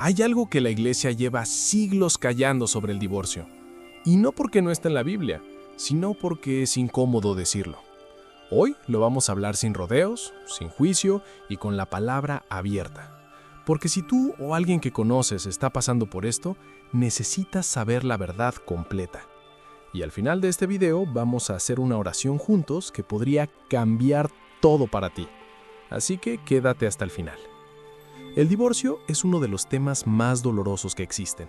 Hay algo que la Iglesia lleva siglos callando sobre el divorcio. Y no porque no está en la Biblia, sino porque es incómodo decirlo. Hoy lo vamos a hablar sin rodeos, sin juicio y con la palabra abierta. Porque si tú o alguien que conoces está pasando por esto, necesitas saber la verdad completa. Y al final de este video vamos a hacer una oración juntos que podría cambiar todo para ti. Así que quédate hasta el final. El divorcio es uno de los temas más dolorosos que existen.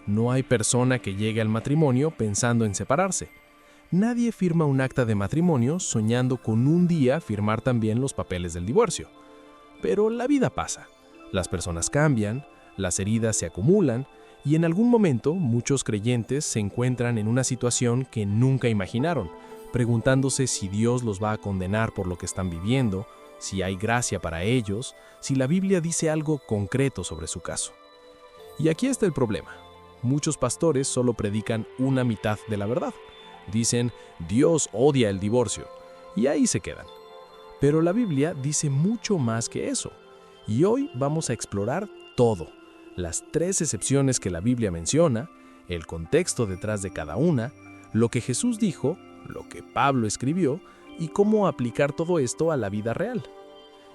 No hay persona que llegue al matrimonio pensando en separarse. Nadie firma un acta de matrimonio soñando con un día firmar también los papeles del divorcio. Pero la vida pasa. Las personas cambian, las heridas se acumulan y en algún momento muchos creyentes se encuentran en una situación que nunca imaginaron, preguntándose si Dios los va a condenar por lo que están viviendo, si hay gracia para ellos, si la Biblia dice algo concreto sobre su caso. Y aquí está el problema. Muchos pastores solo predican una mitad de la verdad. Dicen, Dios odia el divorcio, y ahí se quedan. Pero la Biblia dice mucho más que eso. Y hoy vamos a explorar todo. Las 3 excepciones que la Biblia menciona, el contexto detrás de cada una, lo que Jesús dijo, lo que Pablo escribió y cómo aplicar todo esto a la vida real.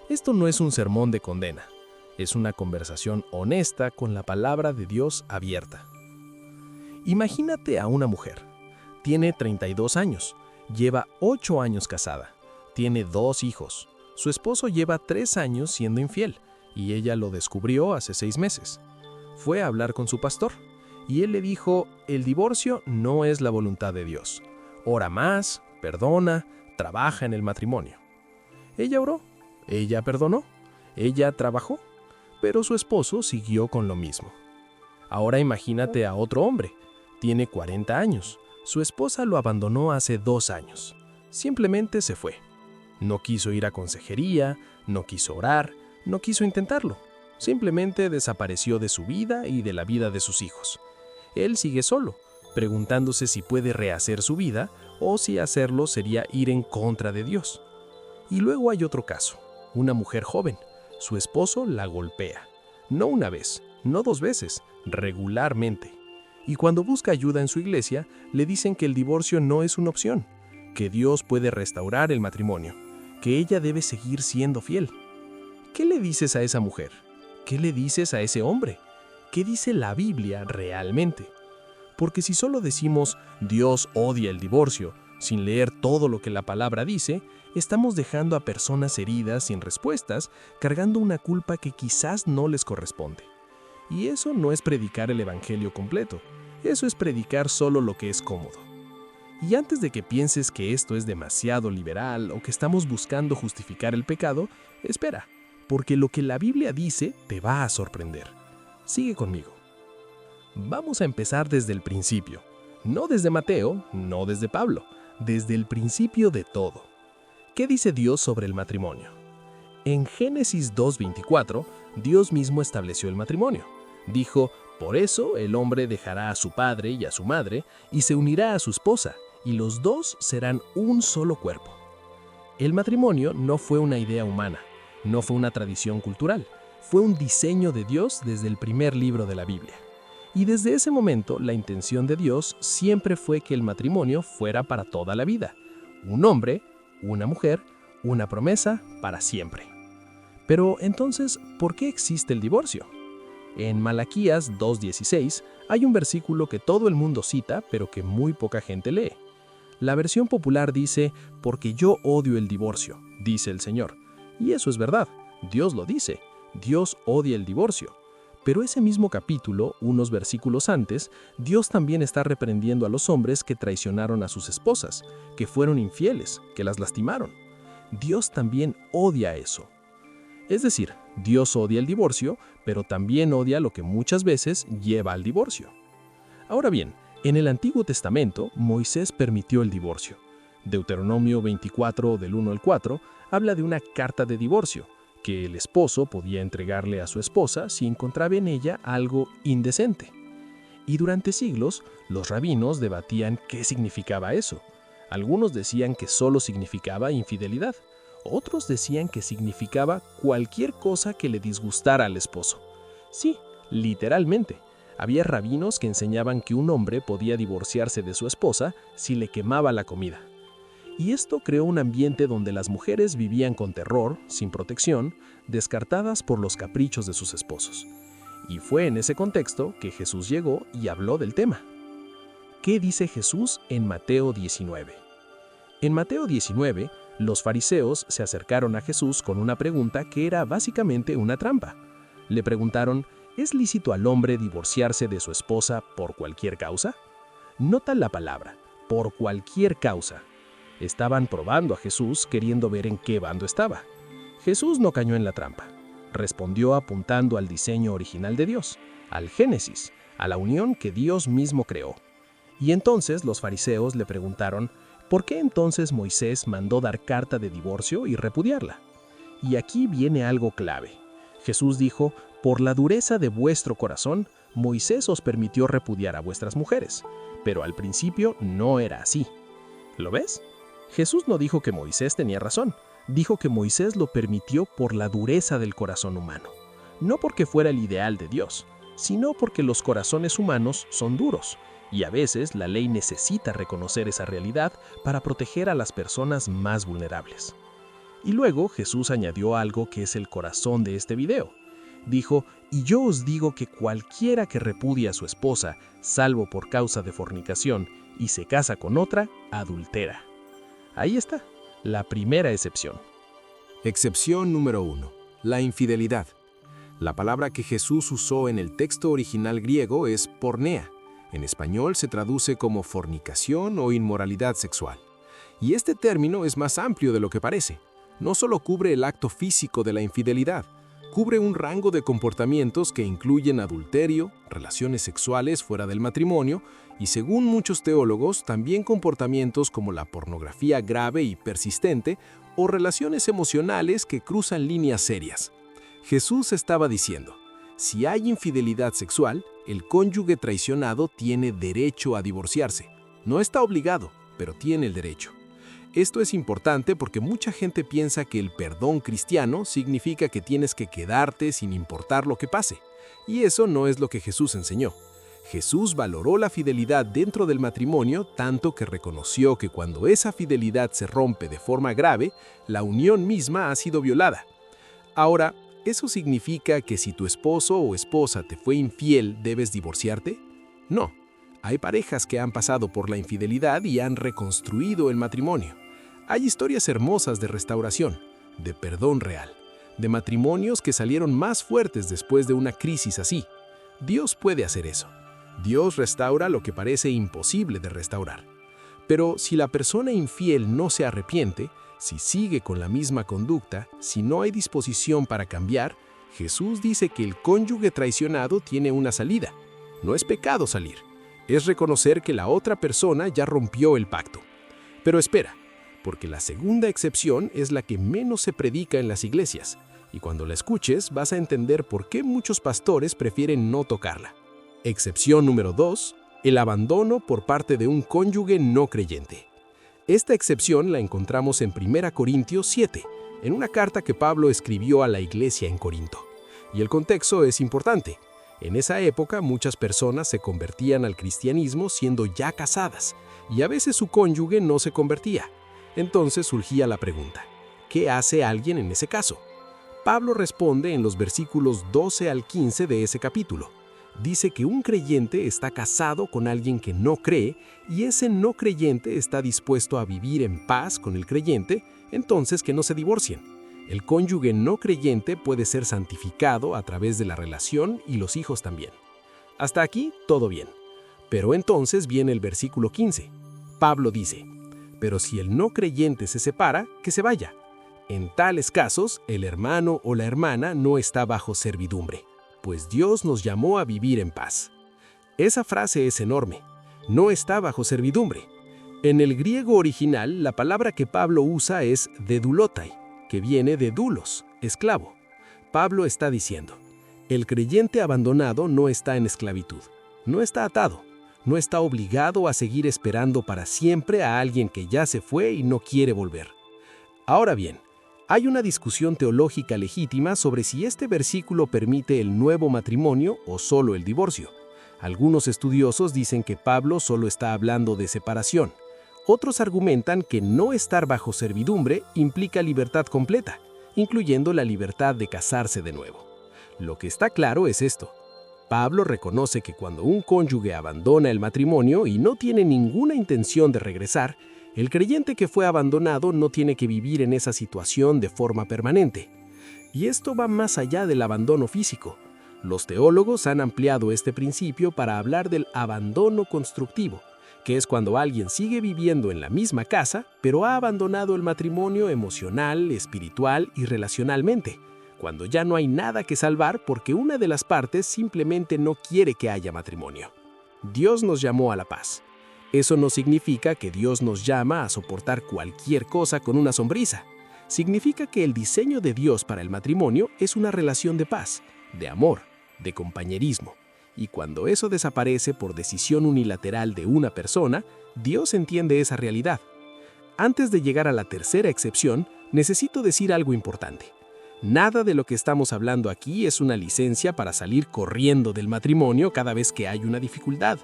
Esto no es un sermón de condena, es una conversación honesta con la palabra de Dios abierta. Imagínate a una mujer. Tiene 32 años, lleva 8 años casada, tiene 2 hijos. Su esposo lleva 3 años siendo infiel y ella lo descubrió hace 6 meses. Fue a hablar con su pastor y él le dijo, el divorcio no es la voluntad de Dios. Ora más, perdona, trabaja en el matrimonio. Ella oró, ella perdonó, ella trabajó, pero su esposo siguió con lo mismo. Ahora imagínate a otro hombre, tiene 40 años, su esposa lo abandonó hace 2 años. Simplemente se fue. No quiso ir a consejería, no quiso orar, no quiso intentarlo. Simplemente desapareció de su vida y de la vida de sus hijos. Él sigue solo, preguntándose si puede rehacer su vida o si hacerlo sería ir en contra de Dios. Y luego hay otro caso, una mujer joven. Su esposo la golpea. No una vez, no 2 veces, regularmente. Y cuando busca ayuda en su iglesia, le dicen que el divorcio no es una opción, que Dios puede restaurar el matrimonio, que ella debe seguir siendo fiel. ¿Qué le dices a esa mujer? ¿Qué le dices a ese hombre? ¿Qué dice la Biblia realmente? Porque si solo decimos Dios odia el divorcio, sin leer todo lo que la palabra dice, estamos dejando a personas heridas sin respuestas, cargando una culpa que quizás no les corresponde. Y eso no es predicar el evangelio completo, eso es predicar solo lo que es cómodo. Y antes de que pienses que esto es demasiado liberal o que estamos buscando justificar el pecado, espera, porque lo que la Biblia dice te va a sorprender. Sigue conmigo. Vamos a empezar desde el principio, no desde Mateo, no desde Pablo, desde el principio de todo. ¿Qué dice Dios sobre el matrimonio? En Génesis 2:24, Dios mismo estableció el matrimonio. Dijo, por eso el hombre dejará a su padre y a su madre y se unirá a su esposa, y los dos serán un solo cuerpo. El matrimonio no fue una idea humana, no fue una tradición cultural, fue un diseño de Dios desde el primer libro de la Biblia. Y desde ese momento, la intención de Dios siempre fue que el matrimonio fuera para toda la vida. Un hombre, una mujer, una promesa para siempre. Pero entonces, ¿por qué existe el divorcio? En Malaquías 2:16 hay un versículo que todo el mundo cita, pero que muy poca gente lee. La versión popular dice, porque yo odio el divorcio, dice el Señor. Y eso es verdad, Dios lo dice, Dios odia el divorcio. Pero ese mismo capítulo, unos versículos antes, Dios también está reprendiendo a los hombres que traicionaron a sus esposas, que fueron infieles, que las lastimaron. Dios también odia eso. Es decir, Dios odia el divorcio, pero también odia lo que muchas veces lleva al divorcio. Ahora bien, en el Antiguo Testamento, Moisés permitió el divorcio. Deuteronomio 24, del 1 al 4, habla de una carta de divorcio, que el esposo podía entregarle a su esposa si encontraba en ella algo indecente. Y durante siglos, los rabinos debatían qué significaba eso. Algunos decían que solo significaba infidelidad. Otros decían que significaba cualquier cosa que le disgustara al esposo. Sí, Literalmente. Había rabinos que enseñaban que un hombre podía divorciarse de su esposa si le quemaba la comida. Y esto creó un ambiente donde las mujeres vivían con terror, sin protección, descartadas por los caprichos de sus esposos. Y fue en ese contexto que Jesús llegó y habló del tema. ¿Qué dice Jesús en Mateo 19? En Mateo 19, los fariseos se acercaron a Jesús con una pregunta que era básicamente una trampa. Le preguntaron, ¿es lícito al hombre divorciarse de su esposa por cualquier causa? Nota la palabra, por cualquier causa. Estaban probando a Jesús queriendo ver en qué bando estaba. Jesús no cayó en la trampa. Respondió apuntando al diseño original de Dios, al Génesis, a la unión que Dios mismo creó. Y entonces los fariseos le preguntaron, ¿por qué entonces Moisés mandó dar carta de divorcio y repudiarla? Y aquí viene algo clave. Jesús dijo, por la dureza de vuestro corazón, Moisés os permitió repudiar a vuestras mujeres, pero al principio no era así. ¿Lo ves? Jesús no dijo que Moisés tenía razón, dijo que Moisés lo permitió por la dureza del corazón humano. No porque fuera el ideal de Dios, sino porque los corazones humanos son duros, y a veces la ley necesita reconocer esa realidad para proteger a las personas más vulnerables. Y luego Jesús añadió algo que es el corazón de este video. Dijo, y yo os digo que cualquiera que repudia a su esposa, salvo por causa de fornicación, y se casa con otra, adultera. Ahí está, la primera excepción. Excepción número 1. La infidelidad. La palabra que Jesús usó en el texto original griego es pornea. En español se traduce como fornicación o inmoralidad sexual. Y este término es más amplio de lo que parece. No solo cubre el acto físico de la infidelidad, cubre un rango de comportamientos que incluyen adulterio, relaciones sexuales fuera del matrimonio y, según muchos teólogos, también comportamientos como la pornografía grave y persistente o relaciones emocionales que cruzan líneas serias. Jesús estaba diciendo, si hay infidelidad sexual, el cónyuge traicionado tiene derecho a divorciarse. No está obligado, pero tiene el derecho. Esto es importante porque mucha gente piensa que el perdón cristiano significa que tienes que quedarte sin importar lo que pase. Y eso no es lo que Jesús enseñó. Jesús valoró la fidelidad dentro del matrimonio tanto que reconoció que cuando esa fidelidad se rompe de forma grave, la unión misma ha sido violada. Ahora, ¿eso significa que si tu esposo o esposa te fue infiel, debes divorciarte? No. Hay parejas que han pasado por la infidelidad y han reconstruido el matrimonio. Hay historias hermosas de restauración, de perdón real, de matrimonios que salieron más fuertes después de una crisis así. Dios puede hacer eso. Dios restaura lo que parece imposible de restaurar. Pero si la persona infiel no se arrepiente, si sigue con la misma conducta, si no hay disposición para cambiar, Jesús dice que el cónyuge traicionado tiene una salida. No es pecado salir. Es reconocer que la otra persona ya rompió el pacto. Pero espera, porque la segunda excepción es la que menos se predica en las iglesias, y cuando la escuches vas a entender por qué muchos pastores prefieren no tocarla. Excepción número 2, el abandono por parte de un cónyuge no creyente. Esta excepción la encontramos en 1 Corintios 7, en una carta que Pablo escribió a la iglesia en Corinto. Y el contexto es importante. En esa época muchas personas se convertían al cristianismo siendo ya casadas, y a veces su cónyuge no se convertía. Entonces surgía la pregunta, ¿qué hace alguien en ese caso? Pablo responde en los versículos 12 al 15 de ese capítulo. Dice que un creyente está casado con alguien que no cree, y ese no creyente está dispuesto a vivir en paz con el creyente, entonces que no se divorcien. El cónyuge no creyente puede ser santificado a través de la relación y los hijos también. Hasta aquí, todo bien. Pero entonces viene el versículo 15. Pablo dice, pero si el no creyente se separa, que se vaya. En tales casos, el hermano o la hermana no está bajo servidumbre, pues Dios nos llamó a vivir en paz. Esa frase es enorme. No está bajo servidumbre. En el griego original, la palabra que Pablo usa es dedulotai, que viene de dulos, esclavo. Pablo está diciendo, el creyente abandonado no está en esclavitud, no está atado, no está obligado a seguir esperando para siempre a alguien que ya se fue y no quiere volver. Ahora bien, Hay una discusión teológica legítima sobre si este versículo permite el nuevo matrimonio o solo el divorcio. Algunos estudiosos dicen que Pablo solo está hablando de separación. Otros argumentan que no estar bajo servidumbre implica libertad completa, incluyendo la libertad de casarse de nuevo. Lo que está claro es esto. Pablo reconoce que cuando un cónyuge abandona el matrimonio y no tiene ninguna intención de regresar, el creyente que fue abandonado no tiene que vivir en esa situación de forma permanente. Y esto va más allá del abandono físico. Los teólogos han ampliado este principio para hablar del abandono constructivo, que es cuando alguien sigue viviendo en la misma casa, pero ha abandonado el matrimonio emocional, espiritual y relacionalmente, cuando ya no hay nada que salvar porque una de las partes simplemente no quiere que haya matrimonio. Dios nos llamó a la paz. Eso no significa que Dios nos llama a soportar cualquier cosa con una sonrisa. Significa que el diseño de Dios para el matrimonio es una relación de paz, de amor, de compañerismo. Y cuando eso desaparece por decisión unilateral de una persona, Dios entiende esa realidad. Antes de llegar a la tercera excepción, necesito decir algo importante. Nada de lo que estamos hablando aquí es una licencia para salir corriendo del matrimonio cada vez que hay una dificultad.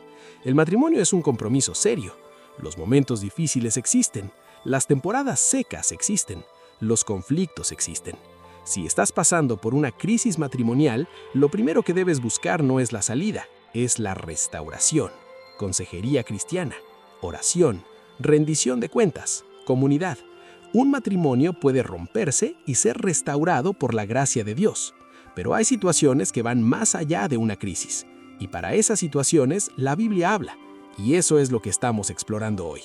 El matrimonio es un compromiso serio. Los momentos difíciles existen, las temporadas secas existen, los conflictos existen. Si estás pasando por una crisis matrimonial, lo primero que debes buscar no es la salida, es la restauración, consejería cristiana, oración, rendición de cuentas, comunidad. Un matrimonio puede romperse y ser restaurado por la gracia de Dios, pero hay situaciones que van más allá de una crisis, y para esas situaciones la Biblia habla, y eso es lo que estamos explorando hoy.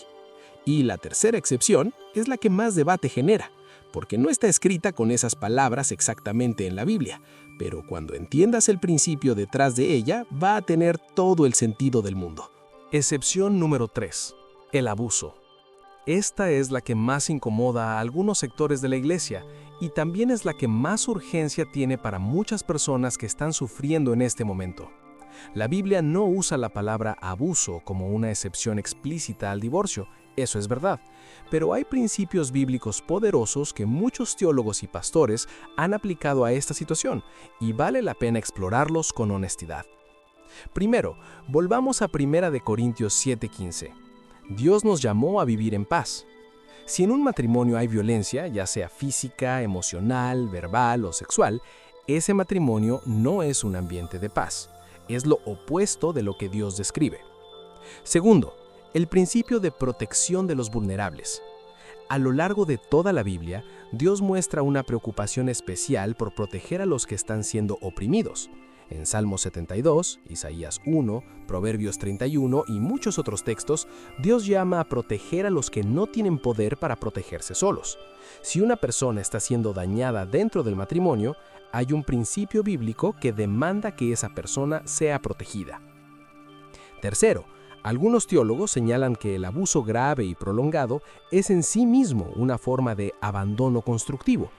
Y la tercera excepción es la que más debate genera, porque no está escrita con esas palabras exactamente en la Biblia, pero cuando entiendas el principio detrás de ella, va a tener todo el sentido del mundo. Excepción número 3. El abuso. Esta es la que más incomoda a algunos sectores de la iglesia y también es la que más urgencia tiene para muchas personas que están sufriendo en este momento. La Biblia no usa la palabra abuso como una excepción explícita al divorcio, eso es verdad, pero hay principios bíblicos poderosos que muchos teólogos y pastores han aplicado a esta situación y vale la pena explorarlos con honestidad. Primero, volvamos a 1 Corintios 7:15. Dios nos llamó a vivir en paz. Si en un matrimonio hay violencia, ya sea física, emocional, verbal o sexual, ese matrimonio no es un ambiente de paz. Es lo opuesto de lo que Dios describe. Segundo, el principio de protección de los vulnerables. A lo largo de toda la Biblia, Dios muestra una preocupación especial por proteger a los que están siendo oprimidos. En Salmos 72, Isaías 1, Proverbios 31 y muchos otros textos, Dios llama a proteger a los que no tienen poder para protegerse solos. Si una persona está siendo dañada dentro del matrimonio, hay un principio bíblico que demanda que esa persona sea protegida. Tercero, algunos teólogos señalan que el abuso grave y prolongado es en sí mismo una forma de abandono constructivo.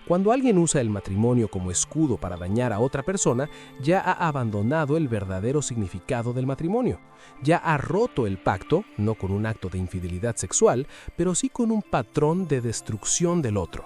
Cuando alguien usa el matrimonio como escudo para dañar a otra persona, ya ha abandonado el verdadero significado del matrimonio. Ya ha roto el pacto, no con un acto de infidelidad sexual, pero sí con un patrón de destrucción del otro.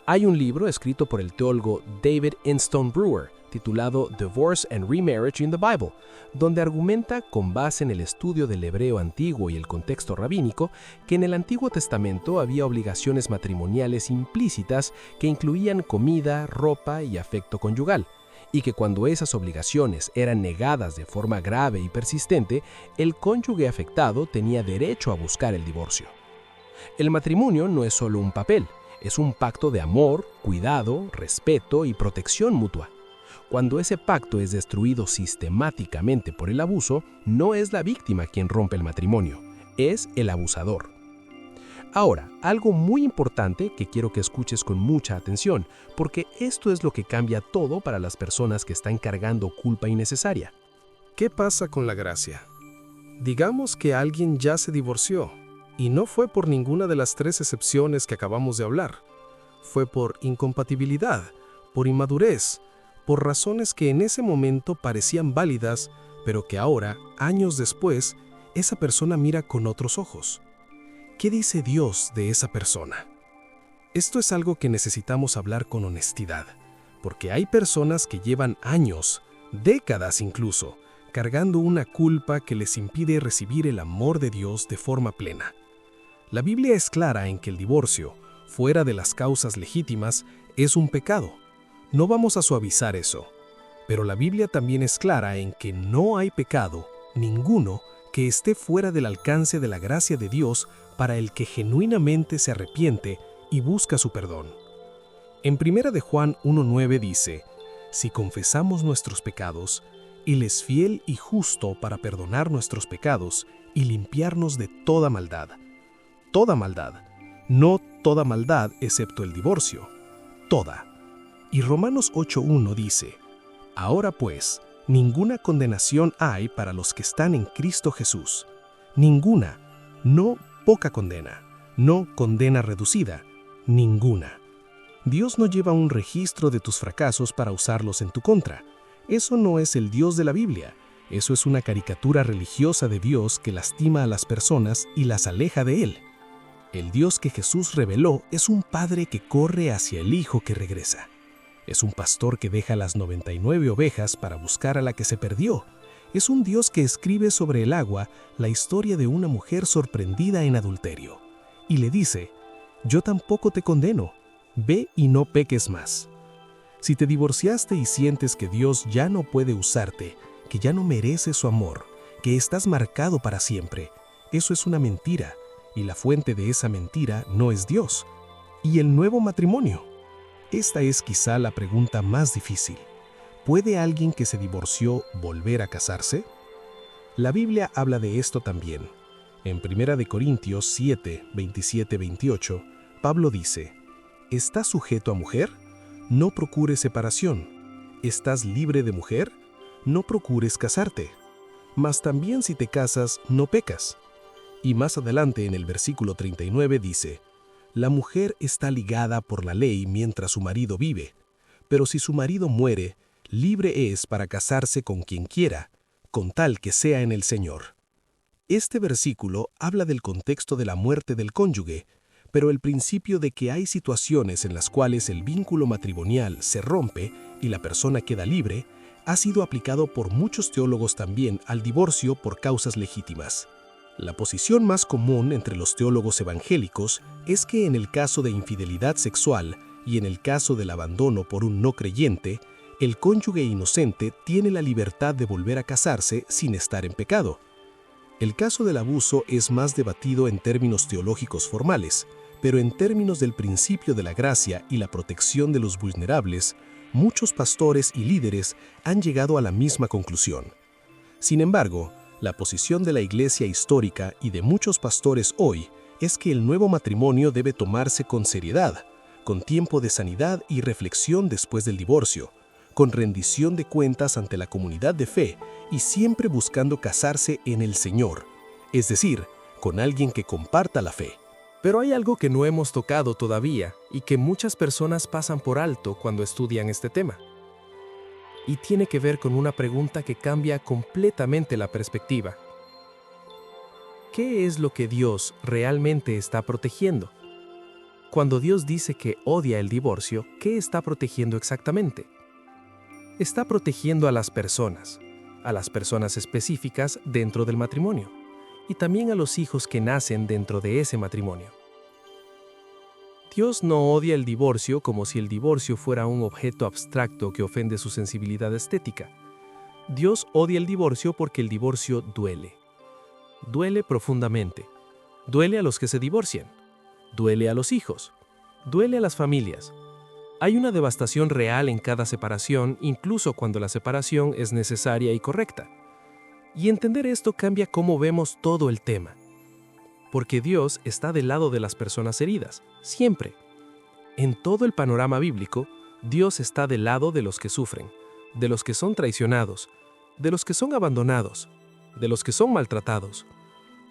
Hay un libro escrito por el teólogo David Inston Brewer, titulado Divorce and Remarriage in the Bible, donde argumenta, con base en el estudio del hebreo antiguo y el contexto rabínico, que en el Antiguo Testamento había obligaciones matrimoniales implícitas que incluían comida, ropa y afecto conyugal, y que cuando esas obligaciones eran negadas de forma grave y persistente, el cónyuge afectado tenía derecho a buscar el divorcio. El matrimonio no es solo un papel, es un pacto de amor, cuidado, respeto y protección mutua. Cuando ese pacto es destruido sistemáticamente por el abuso, no es la víctima quien rompe el matrimonio, es el abusador. Ahora, algo muy importante que quiero que escuches con mucha atención, porque esto es lo que cambia todo para las personas que están cargando culpa innecesaria. ¿Qué pasa con la gracia? Digamos que alguien ya se divorció, y no fue por ninguna de las 3 excepciones que acabamos de hablar. Fue por incompatibilidad, por inmadurez, por razones que en ese momento parecían válidas, pero que ahora, años después, esa persona mira con otros ojos. ¿Qué dice Dios de esa persona? Esto es algo que necesitamos hablar con honestidad, porque hay personas que llevan años, décadas incluso, cargando una culpa que les impide recibir el amor de Dios de forma plena. La Biblia es clara en que el divorcio, fuera de las causas legítimas, es un pecado. No vamos a suavizar eso, pero la Biblia también es clara en que no hay pecado, ninguno, que esté fuera del alcance de la gracia de Dios para el que genuinamente se arrepiente y busca su perdón. En 1 de Juan 1:9 dice, si confesamos nuestros pecados, Él es fiel y justo para perdonar nuestros pecados y limpiarnos de toda maldad. Toda maldad, no toda maldad excepto el divorcio, toda. Y Romanos 8:1 dice, ahora pues, ninguna condenación hay para los que están en Cristo Jesús. Ninguna, no poca condena, no condena reducida, ninguna. Dios no lleva un registro de tus fracasos para usarlos en tu contra. Eso no es el Dios de la Biblia. Eso es una caricatura religiosa de Dios que lastima a las personas y las aleja de Él. El Dios que Jesús reveló es un padre que corre hacia el hijo que regresa. Es un pastor que deja las 99 ovejas para buscar a la que se perdió. Es un Dios que escribe sobre el agua la historia de una mujer sorprendida en adulterio. Y le dice, yo tampoco te condeno, ve y no peques más. Si te divorciaste y sientes que Dios ya no puede usarte, que ya no mereces su amor, que estás marcado para siempre, eso es una mentira, y la fuente de esa mentira no es Dios. ¿Y el nuevo matrimonio? Esta es quizá la pregunta más difícil. ¿Puede alguien que se divorció volver a casarse? La Biblia habla de esto también. En 1 de Corintios 7, 27-28, Pablo dice, ¿estás sujeto a mujer? No procures separación. ¿Estás libre de mujer? No procures casarte. Mas también si te casas, no pecas. Y más adelante en el versículo 39 dice, la mujer está ligada por la ley mientras su marido vive, pero si su marido muere, libre es para casarse con quien quiera, con tal que sea en el Señor. Este versículo habla del contexto de la muerte del cónyuge, pero el principio de que hay situaciones en las cuales el vínculo matrimonial se rompe y la persona queda libre, ha sido aplicado por muchos teólogos también al divorcio por causas legítimas. La posición más común entre los teólogos evangélicos es que en el caso de infidelidad sexual y en el caso del abandono por un no creyente, el cónyuge inocente tiene la libertad de volver a casarse sin estar en pecado. El caso del abuso es más debatido en términos teológicos formales, pero en términos del principio de la gracia y la protección de los vulnerables, muchos pastores y líderes han llegado a la misma conclusión. Sin embargo, la posición de la Iglesia histórica y de muchos pastores hoy es que el nuevo matrimonio debe tomarse con seriedad, con tiempo de sanidad y reflexión después del divorcio, con rendición de cuentas ante la comunidad de fe y siempre buscando casarse en el Señor, es decir, con alguien que comparta la fe. Pero hay algo que no hemos tocado todavía y que muchas personas pasan por alto cuando estudian este tema. Y tiene que ver con una pregunta que cambia completamente la perspectiva. ¿Qué es lo que Dios realmente está protegiendo? Cuando Dios dice que odia el divorcio, ¿qué está protegiendo exactamente? Está protegiendo a las personas específicas dentro del matrimonio, y también a los hijos que nacen dentro de ese matrimonio. Dios no odia el divorcio como si el divorcio fuera un objeto abstracto que ofende su sensibilidad estética. Dios odia el divorcio porque el divorcio duele. Duele profundamente. Duele a los que se divorcian. Duele a los hijos. Duele a las familias. Hay una devastación real en cada separación, incluso cuando la separación es necesaria y correcta. Y entender esto cambia cómo vemos todo el tema. Porque Dios está del lado de las personas heridas, siempre. En todo el panorama bíblico, Dios está del lado de los que sufren, de los que son traicionados, de los que son abandonados, de los que son maltratados,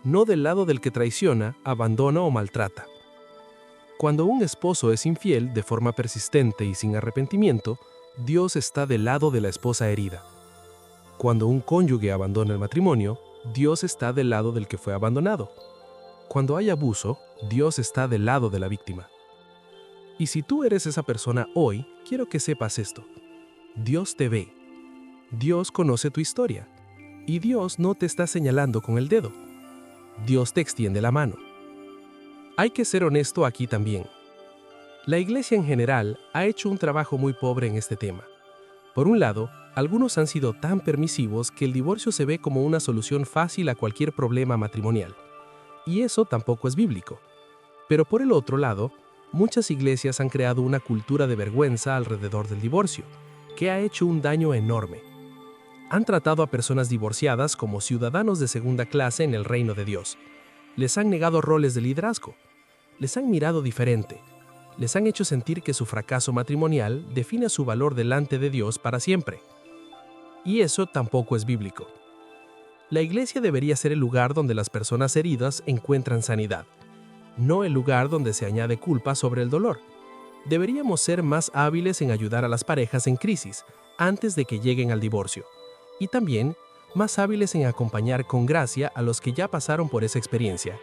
no del lado del que traiciona, abandona o maltrata. Cuando un esposo es infiel de forma persistente y sin arrepentimiento, Dios está del lado de la esposa herida. Cuando un cónyuge abandona el matrimonio, Dios está del lado del que fue abandonado. Cuando hay abuso, Dios está del lado de la víctima. Y si tú eres esa persona hoy, quiero que sepas esto. Dios te ve. Dios conoce tu historia. Y Dios no te está señalando con el dedo. Dios te extiende la mano. Hay que ser honesto aquí también. La Iglesia en general ha hecho un trabajo muy pobre en este tema. Por un lado, algunos han sido tan permisivos que el divorcio se ve como una solución fácil a cualquier problema matrimonial. Y eso tampoco es bíblico. Pero por el otro lado, muchas iglesias han creado una cultura de vergüenza alrededor del divorcio, que ha hecho un daño enorme. Han tratado a personas divorciadas como ciudadanos de segunda clase en el reino de Dios. Les han negado roles de liderazgo. Les han mirado diferente. Les han hecho sentir que su fracaso matrimonial define su valor delante de Dios para siempre. Y eso tampoco es bíblico. La iglesia debería ser el lugar donde las personas heridas encuentran sanidad, no el lugar donde se añade culpa sobre el dolor. Deberíamos ser más hábiles en ayudar a las parejas en crisis antes de que lleguen al divorcio, y también más hábiles en acompañar con gracia a los que ya pasaron por esa experiencia.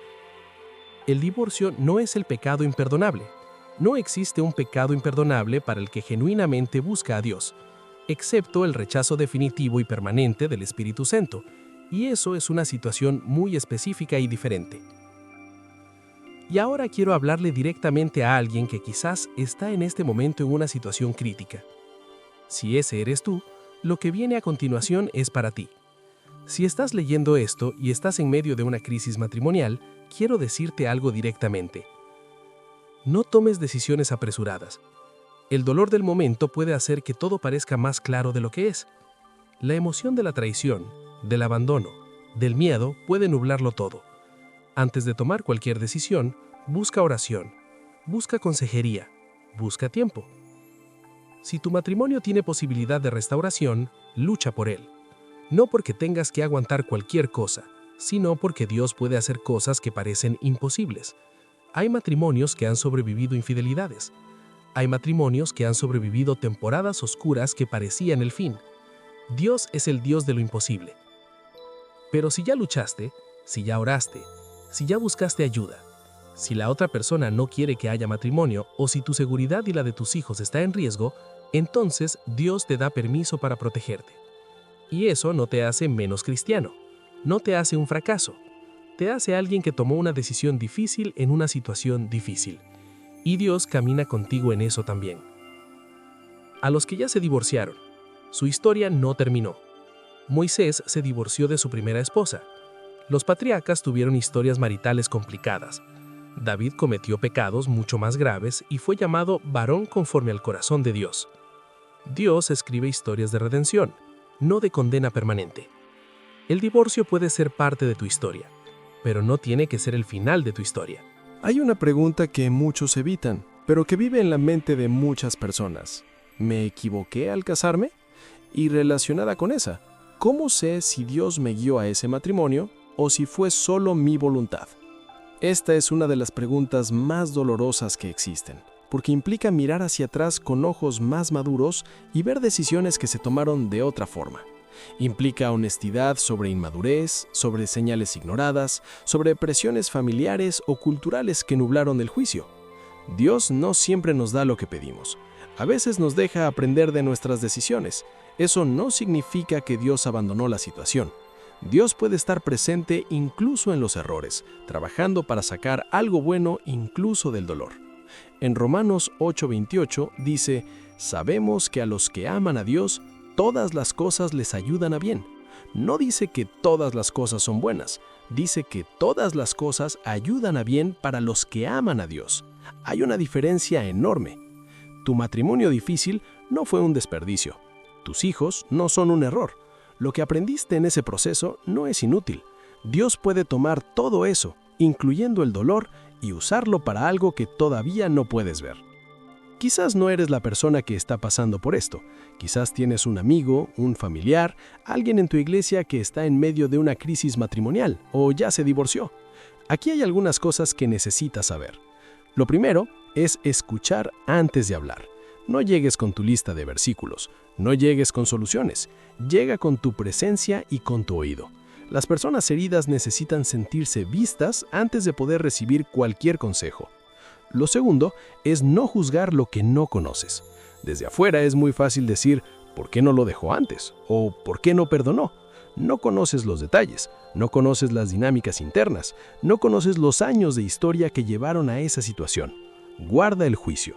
El divorcio no es el pecado imperdonable. No existe un pecado imperdonable para el que genuinamente busca a Dios, excepto el rechazo definitivo y permanente del Espíritu Santo, y eso es una situación muy específica y diferente. Y ahora quiero hablarle directamente a alguien que quizás está en este momento en una situación crítica. Si ese eres tú, lo que viene a continuación es para ti. Si estás leyendo esto y estás en medio de una crisis matrimonial, quiero decirte algo directamente. No tomes decisiones apresuradas. El dolor del momento puede hacer que todo parezca más claro de lo que es. La emoción de la traición, del abandono, del miedo puede nublarlo todo. Antes de tomar cualquier decisión, busca oración, busca consejería, busca tiempo. Si tu matrimonio tiene posibilidad de restauración, lucha por él. No porque tengas que aguantar cualquier cosa, sino porque Dios puede hacer cosas que parecen imposibles. Hay matrimonios que han sobrevivido infidelidades. Hay matrimonios que han sobrevivido temporadas oscuras que parecían el fin. Dios es el Dios de lo imposible. Pero si ya luchaste, si ya oraste, si ya buscaste ayuda, si la otra persona no quiere que haya matrimonio o si tu seguridad y la de tus hijos está en riesgo, entonces Dios te da permiso para protegerte. Y eso no te hace menos cristiano, no te hace un fracaso, te hace alguien que tomó una decisión difícil en una situación difícil. Y Dios camina contigo en eso también. A los que ya se divorciaron, su historia no terminó. Moisés se divorció de su primera esposa. Los patriarcas tuvieron historias maritales complicadas. David cometió pecados mucho más graves y fue llamado varón conforme al corazón de Dios. Dios escribe historias de redención, no de condena permanente. El divorcio puede ser parte de tu historia, pero no tiene que ser el final de tu historia. Hay una pregunta que muchos evitan, pero que vive en la mente de muchas personas. ¿Me equivoqué al casarme? Y relacionada con esa, ¿cómo sé si Dios me guió a ese matrimonio o si fue solo mi voluntad? Esta es una de las preguntas más dolorosas que existen, porque implica mirar hacia atrás con ojos más maduros y ver decisiones que se tomaron de otra forma. Implica honestidad sobre inmadurez, sobre señales ignoradas, sobre presiones familiares o culturales que nublaron el juicio. Dios no siempre nos da lo que pedimos. A veces nos deja aprender de nuestras decisiones. Eso no significa que Dios abandonó la situación. Dios puede estar presente incluso en los errores, trabajando para sacar algo bueno incluso del dolor. En Romanos 8:28 dice, «Sabemos que a los que aman a Dios, todas las cosas les ayudan a bien». No dice que todas las cosas son buenas, dice que todas las cosas ayudan a bien para los que aman a Dios. Hay una diferencia enorme. Tu matrimonio difícil no fue un desperdicio. Tus hijos no son un error. Lo que aprendiste en ese proceso no es inútil. Dios puede tomar todo eso, incluyendo el dolor, y usarlo para algo que todavía no puedes ver. Quizás no eres la persona que está pasando por esto. Quizás tienes un amigo, un familiar, alguien en tu iglesia que está en medio de una crisis matrimonial o ya se divorció. Aquí hay algunas cosas que necesitas saber. Lo primero es escuchar antes de hablar. No llegues con tu lista de versículos, no llegues con soluciones, llega con tu presencia y con tu oído. Las personas heridas necesitan sentirse vistas antes de poder recibir cualquier consejo. Lo segundo es no juzgar lo que no conoces. Desde afuera es muy fácil decir, ¿por qué no lo dejó antes? ¿O por qué no perdonó? No conoces los detalles, no conoces las dinámicas internas, no conoces los años de historia que llevaron a esa situación. Guarda el juicio.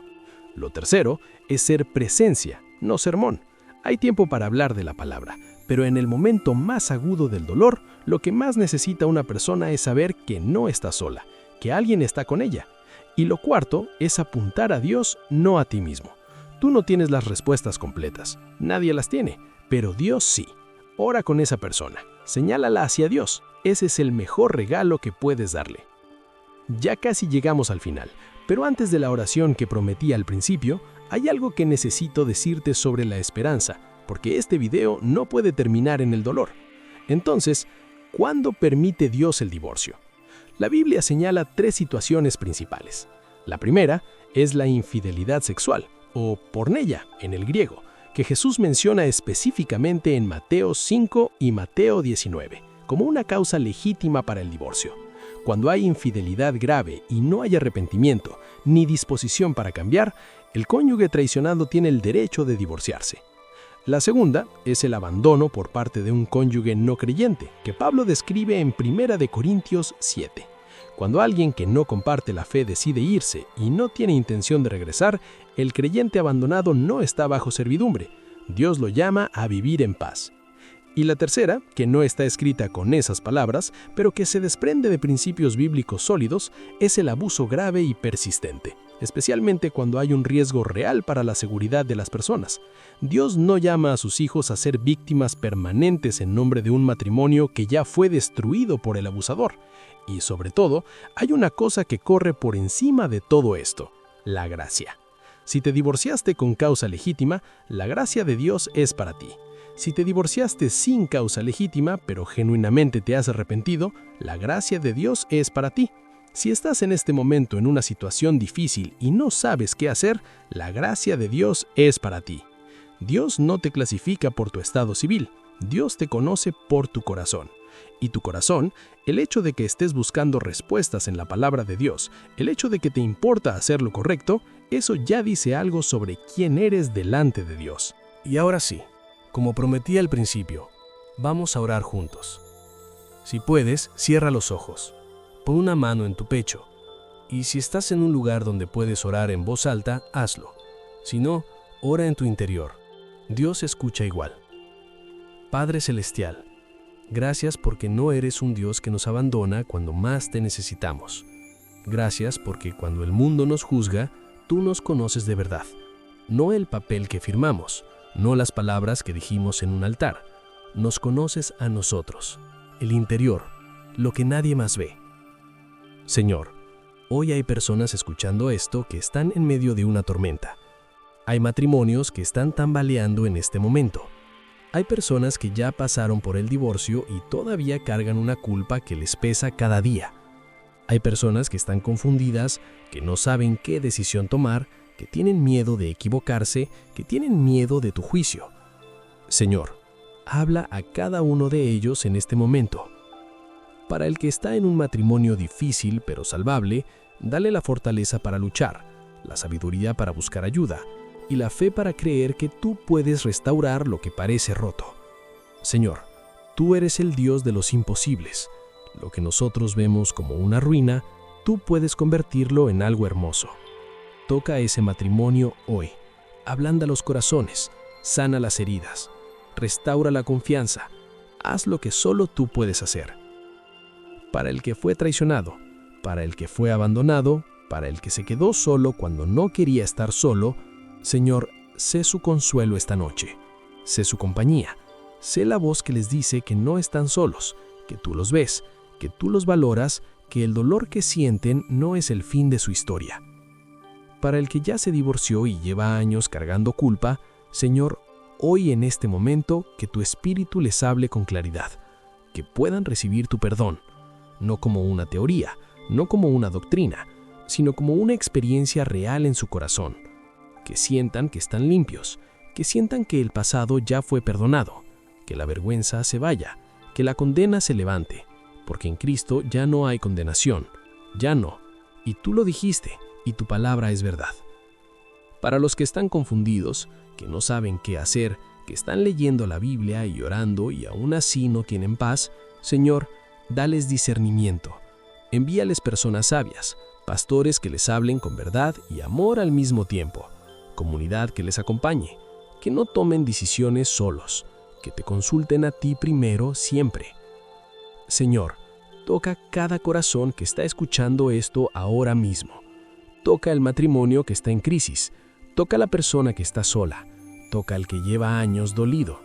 Lo tercero es ser presencia, no sermón. Hay tiempo para hablar de la palabra, pero en el momento más agudo del dolor, lo que más necesita una persona es saber que no está sola, que alguien está con ella. Y lo cuarto es apuntar a Dios, no a ti mismo. Tú no tienes las respuestas completas, nadie las tiene, pero Dios sí. Ora con esa persona, señálala hacia Dios, ese es el mejor regalo que puedes darle. Ya casi llegamos al final, pero antes de la oración que prometí al principio, hay algo que necesito decirte sobre la esperanza, porque este video no puede terminar en el dolor. Entonces, ¿cuándo permite Dios el divorcio? La Biblia señala 3 situaciones principales. La primera es la infidelidad sexual, o porneia en el griego, que Jesús menciona específicamente en Mateo 5 y Mateo 19, como una causa legítima para el divorcio. Cuando hay infidelidad grave y no hay arrepentimiento ni disposición para cambiar, el cónyuge traicionado tiene el derecho de divorciarse. La segunda es el abandono por parte de un cónyuge no creyente, que Pablo describe en 1 Corintios 7. Cuando alguien que no comparte la fe decide irse y no tiene intención de regresar, el creyente abandonado no está bajo servidumbre. Dios lo llama a vivir en paz. Y la tercera, que no está escrita con esas palabras, pero que se desprende de principios bíblicos sólidos, es el abuso grave y persistente, especialmente cuando hay un riesgo real para la seguridad de las personas. Dios no llama a sus hijos a ser víctimas permanentes en nombre de un matrimonio que ya fue destruido por el abusador. Y sobre todo, hay una cosa que corre por encima de todo esto: la gracia. Si te divorciaste con causa legítima, la gracia de Dios es para ti. Si te divorciaste sin causa legítima, pero genuinamente te has arrepentido, la gracia de Dios es para ti. Si estás en este momento en una situación difícil y no sabes qué hacer, la gracia de Dios es para ti. Dios no te clasifica por tu estado civil, Dios te conoce por tu corazón. Y tu corazón, el hecho de que estés buscando respuestas en la palabra de Dios, el hecho de que te importa hacer lo correcto, eso ya dice algo sobre quién eres delante de Dios. Y ahora sí, como prometí al principio, vamos a orar juntos. Si puedes, cierra los ojos, pon una mano en tu pecho, y si estás en un lugar donde puedes orar en voz alta, hazlo. Si no, ora en tu interior. Dios escucha igual. Padre Celestial, gracias porque no eres un Dios que nos abandona cuando más te necesitamos. Gracias porque cuando el mundo nos juzga, tú nos conoces de verdad. No el papel que firmamos, no las palabras que dijimos en un altar. Nos conoces a nosotros, el interior, lo que nadie más ve. Señor, hoy hay personas escuchando esto que están en medio de una tormenta. Hay matrimonios que están tambaleando en este momento. Hay personas que ya pasaron por el divorcio y todavía cargan una culpa que les pesa cada día. Hay personas que están confundidas, que no saben qué decisión tomar, que tienen miedo de equivocarse, que tienen miedo de tu juicio. Señor, habla a cada uno de ellos en este momento. Para el que está en un matrimonio difícil pero salvable, dale la fortaleza para luchar, la sabiduría para buscar ayuda y la fe para creer que tú puedes restaurar lo que parece roto. Señor, tú eres el Dios de los imposibles. Lo que nosotros vemos como una ruina, tú puedes convertirlo en algo hermoso. Toca ese matrimonio hoy, ablanda los corazones, sana las heridas, restaura la confianza, haz lo que solo tú puedes hacer. Para el que fue traicionado, para el que fue abandonado, para el que se quedó solo cuando no quería estar solo, Señor, sé su consuelo esta noche, sé su compañía, sé la voz que les dice que no están solos, que tú los ves, que tú los valoras, que el dolor que sienten no es el fin de su historia. Para el que ya se divorció y lleva años cargando culpa, Señor, hoy en este momento que tu Espíritu les hable con claridad, que puedan recibir tu perdón, no como una teoría, no como una doctrina, sino como una experiencia real en su corazón, que sientan que están limpios, que sientan que el pasado ya fue perdonado, que la vergüenza se vaya, que la condena se levante, porque en Cristo ya no hay condenación, ya no, y tú lo dijiste, y tu palabra es verdad. Para los que están confundidos, que no saben qué hacer, que están leyendo la Biblia y orando y aún así no tienen paz, Señor, dales discernimiento. Envíales personas sabias, pastores que les hablen con verdad y amor al mismo tiempo, comunidad que les acompañe, que no tomen decisiones solos, que te consulten a ti primero siempre. Señor, toca cada corazón que está escuchando esto ahora mismo. Toca el matrimonio que está en crisis, toca a la persona que está sola, toca al que lleva años dolido,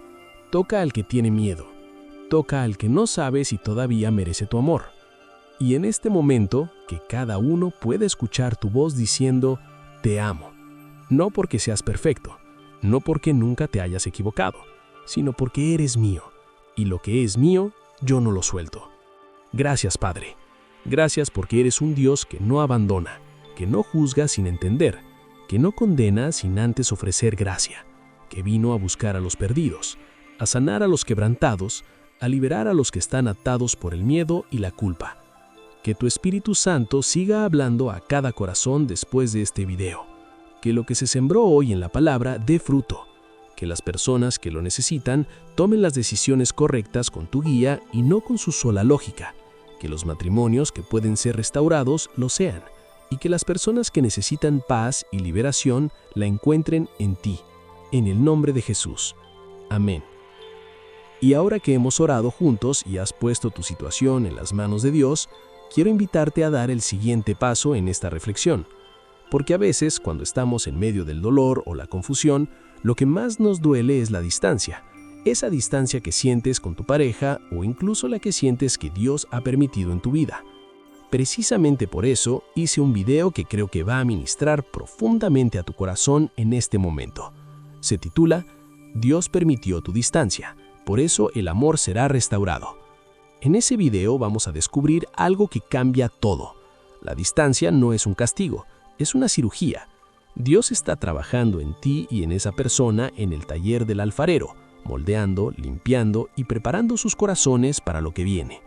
toca al que tiene miedo, toca al que no sabe si todavía merece tu amor. Y en este momento, que cada uno pueda escuchar tu voz diciendo, te amo, no porque seas perfecto, no porque nunca te hayas equivocado, sino porque eres mío, y lo que es mío, yo no lo suelto. Gracias, Padre. Gracias porque eres un Dios que no abandona, que no juzga sin entender, que no condena sin antes ofrecer gracia, que vino a buscar a los perdidos, a sanar a los quebrantados, a liberar a los que están atados por el miedo y la culpa. Que tu Espíritu Santo siga hablando a cada corazón después de este video. Que lo que se sembró hoy en la palabra dé fruto. Que las personas que lo necesitan tomen las decisiones correctas con tu guía y no con su sola lógica. Que los matrimonios que pueden ser restaurados lo sean. Y que las personas que necesitan paz y liberación la encuentren en ti. En el nombre de Jesús. Amén. Y ahora que hemos orado juntos y has puesto tu situación en las manos de Dios, quiero invitarte a dar el siguiente paso en esta reflexión. Porque a veces, cuando estamos en medio del dolor o la confusión, lo que más nos duele es la distancia. Esa distancia que sientes con tu pareja o incluso la que sientes que Dios ha permitido en tu vida. Precisamente por eso hice un video que creo que va a ministrar profundamente a tu corazón en este momento. Se titula Dios permitió tu distancia, por eso el amor será restaurado. En ese video vamos a descubrir algo que cambia todo. La distancia no es un castigo, es una cirugía. Dios está trabajando en ti y en esa persona en el taller del alfarero, moldeando, limpiando y preparando sus corazones para lo que viene.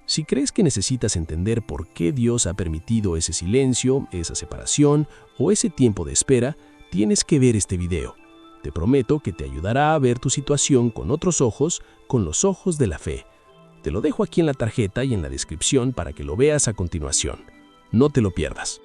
Si crees que necesitas entender por qué Dios ha permitido ese silencio, esa separación o ese tiempo de espera, tienes que ver este video. Te prometo que te ayudará a ver tu situación con otros ojos, con los ojos de la fe. Te lo dejo aquí en la tarjeta y en la descripción para que lo veas a continuación. No te lo pierdas.